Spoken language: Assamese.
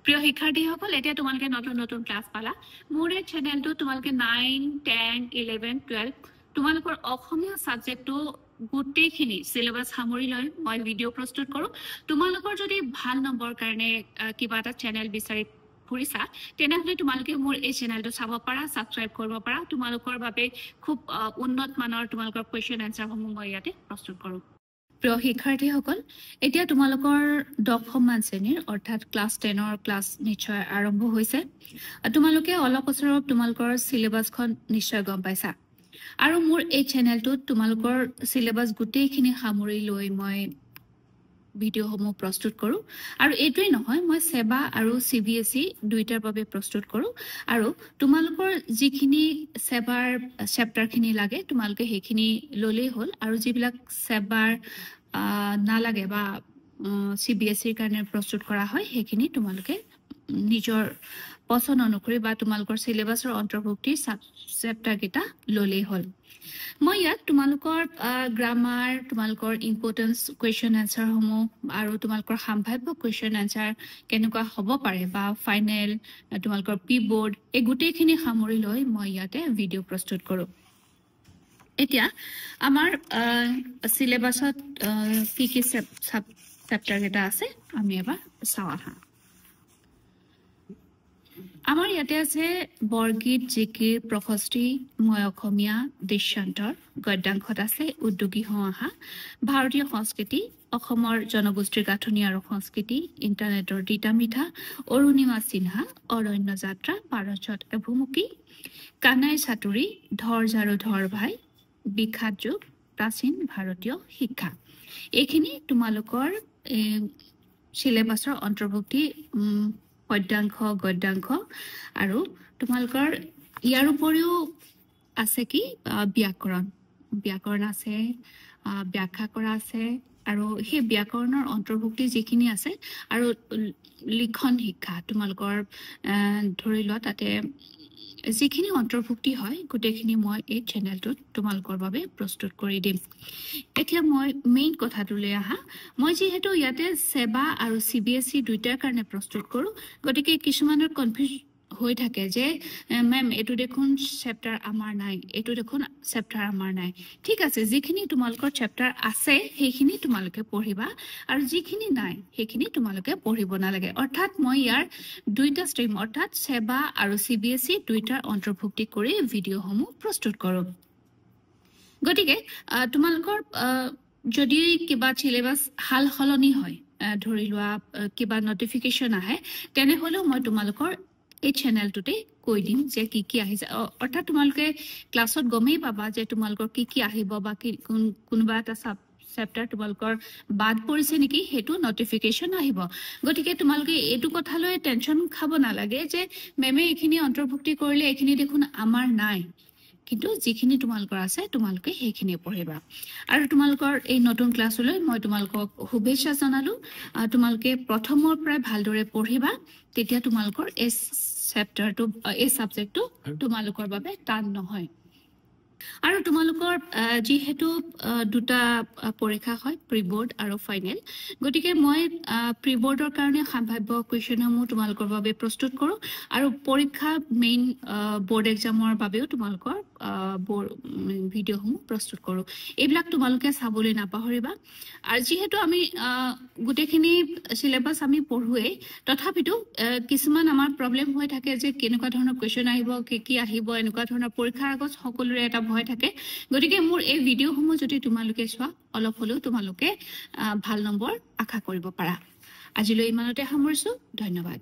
প্ৰিয় শিক্ষাৰ্থীসকল এতিয়া তোমালোকে নতুন নতুন ক্লাছ পালা মোৰ এই চেনেলটো তোমালোকে 9 10 11 12 তোমালোকৰ অসমীয়া সাবজেক্টটো গোটেইখিনি সিলেবাস সামৰি লৈ মই ভিডিও প্ৰস্তুত কৰো তোমালোকৰ যদি ভাল নম্বৰ কাৰণে কিবা এটা চেনেল বিচাৰি ফুৰিছা তেনেহলে তোমালোকে মোৰ এই চেনেলটো চাব পাৰা সাবস্ক্ৰাইব কৰিব পাৰা তোমালোকৰ বাবে খুব উন্নত মানৰ তোমালোকৰ কোৱেশ্চন আনসাৰ সমূহ মই ইয়াতে প্ৰস্তুত কৰো প্ৰিয় শিক্ষাৰ্থীসকল এতিয়া তোমালোকৰ 10ম মান শ্ৰেণীৰ অৰ্থাৎ ক্লাছ 10ৰ ক্লাছ নিশ্চয় আৰম্ভ হৈছে তোমালোকে অলপ ওচৰত তোমালোকৰ সিলেবাসখন নিশ্চয় গম পাইছা আৰু মোৰ এই চেনেলটোত তোমালোকৰ সিলেবাস গোটেইখিনি সামৰি লৈ মই ভিডিওসমূহ প্ৰস্তুত কৰো আৰু এইটোই নহয় মই সেবা আৰু সিবিএসই দুইটাৰ বাবে প্ৰস্তুত কৰো আৰু তোমালোকৰ যিখিনি সেবাৰ চেপ্টাৰখিনি লাগে তোমালোকে সেইখিনি ললেই হ'ল আৰু যিবিলাক সেবাৰ নালাগে বা সিবিএসইৰ কাৰণে প্ৰস্তুত কৰা হয় সেইখিনি তোমালোকে নিজৰ পছন্দ অনুসৰি বা তোমালোকৰ সিলেবাসৰ অন্তৰ্ভুক্তি চেপ্টাৰ কেইটা ললেই হ'ল মই ইয়াত তোমালোকৰ গ্ৰামাৰ তোমালোকৰ ইম্পৰ্টেন্স কোৱেশ্চন আনসাৰ সমূহ আৰু তোমালোকৰ সম্ভাৱ্য কোৱেশ্চন আনসাৰ কেনেকুৱা হ'ব পাৰে বা ফাইনেল তোমালোকৰ পি বোৰ্ড এই গোটেইখিনি সামৰি লৈ মই ইয়াতে ভিডিও প্ৰস্তুত কৰো এতিয়া আমাৰ সিলেবাসত কি কি চেপ্টাৰ কেইটা আছে আমি এবাৰ চাওঁ আহা আমাৰ ইয়াতে আছে বৰগীত জিকিৰ প্ৰশস্তি মই অসমীয়া দৃশ্যান্তৰ গদ্যাংশত আছে উদ্যোগী হহা ভাৰতীয় সংস্কৃতি অসমৰ জনগোষ্ঠীৰ গাঁথনি আৰু সংস্কৃতি ইন্টাৰনেটৰ দিতা মিঠা অৰুণিমা সিনহা অৰণ্য যাত্ৰা পাৰচত এভুমুকি কানাই সাতুৰি ধৰ জাৰু ধৰ ভাই বিখ্যাত যুগ প্ৰাচীন ভাৰতীয় শিক্ষা এইখিনি তোমালোকৰ সিলেবাসৰ অন্তৰ্ভুক্তি পদ্যাংশ গদ্যাংশ আৰু তোমালোকৰ ইয়াৰ উপৰিও আছে কি ব্যাকৰণ আছে ব্যাখ্যা কৰা আছে আৰু সেই ব্যাকৰণৰ অন্তৰ্ভুক্তি যিখিনি আছে আৰু লিখন শিক্ষা তোমালোকৰ ধৰি লোৱা তাতে যিখিনি অন্তৰ্ভুক্তি হয় গোটেইখিনি মই এই চেনেলটোত তোমালোকৰ বাবে প্ৰস্তুত কৰি দিম এতিয়া মই মেইন কথাটোলৈ আহা মই যেহেতু ইয়াতে সেবা আৰু সিবিএসই দুইটাৰ কাৰণে প্ৰস্তুত কৰো গতিকে কিছুমানৰ কনফিউজ হৈ থাকে যে মেম এটো দেখোন চেপ্টাৰ আমাৰ নাই এটো দেখোন চেপ্টাৰ আমাৰ নাই ঠিক আছে যিখিনি তোমালোকৰ চেপ্টাৰ আছে সেইখিনি তোমালোকে পঢ়িবা আৰু যিখিনি নাই সেইখিনি তোমালোকে পঢ়িব নালাগে অৰ্থাৎ মই ইয়াৰ দুইটা ষ্ট্ৰীম অৰ্থাৎ সেবা আৰু সিবিএসই দুইটাৰ অন্তৰ্ভুক্তি কৰি ভিডিওসমূহ প্ৰস্তুত কৰো গতিকে তোমালোকৰ যদি কিবা সিলেবাস হাল হলনি হয় ধৰি লোৱা কিবা নটিফিকেশন আহে তেনেহলেও মই তোমালোকৰ এই চেনেলটোতে কৈ দিম যে কি কি আহিছে অৰ্থাৎ তোমালোকে ক্লাছত গমেই পাবা যে তোমালোকৰ কি কি আহিব বা কোনবা এটা চেপ্টাৰ তোমালোকৰ বাদ পৰিছে নেকি হেতু নটিফিকেশন আহিব গতিকে তোমালোকে এটো কথালৈ টেনচন খাব নালাগে যে মেমে এখিনি অন্তৰ্ভুক্তি কৰিলে এখিনি দেখোন আমাৰ নাই কিন্তু যিখিনি তোমালোকৰ আছে তোমালোকে সেইখিনি পঢ়িবা আৰু তোমালোকৰ এই নতুন ক্লাছলৈ মই তোমালোকক শুভেচ্ছা জনালো তোমালোকে প্ৰথমৰ পৰা ভালদৰে পঢ়িবা তেতিয়া তোমালোকৰ এই চেপ্টাৰটো এই সাবজেক্টটো তোমালোকৰ বাবে টান নহয় আৰু তোমালোকৰ যেহেতু দুটা পৰীক্ষা হয় প্ৰি বোৰ্ড আৰু ফাইনেল গতিকে মই প্ৰি বোৰ্ডৰ কাৰণে সম্ভাৱ্য কোৱেশ্চনসমূহ তোমালোকৰ বাবে প্ৰস্তুত কৰো আৰু পৰীক্ষা মেইন বোৰ্ড এক্সামৰ বাবেও তোমালোকৰ ভিডিওসমূহ প্ৰস্তুত কৰো এইবিলাক তোমালোকে চাবলৈ নাপাহৰিবা আৰু যেহেতু আমি গোটেইখিনি সিলেবাস আমি পঢ়ুৱে তথাপিতো কিছুমান আমাৰ প্ৰবলেম হৈ থাকে যে কেনেকুৱা ধৰণৰ কোৱেশ্চন আহিব কি আহিব এনেকুৱা ধৰণৰ পৰীক্ষাৰ আগত সকলোৰে এটা ভয় থাকে গতিকে মোৰ এই ভিডিওসমূহ যদি তোমালোকে চোৱা অলপ হলেও তোমালোকে ভাল নম্বৰ আশা কৰিব পাৰা আজিলৈ ইমানতে সামৰিছো ধন্যবাদ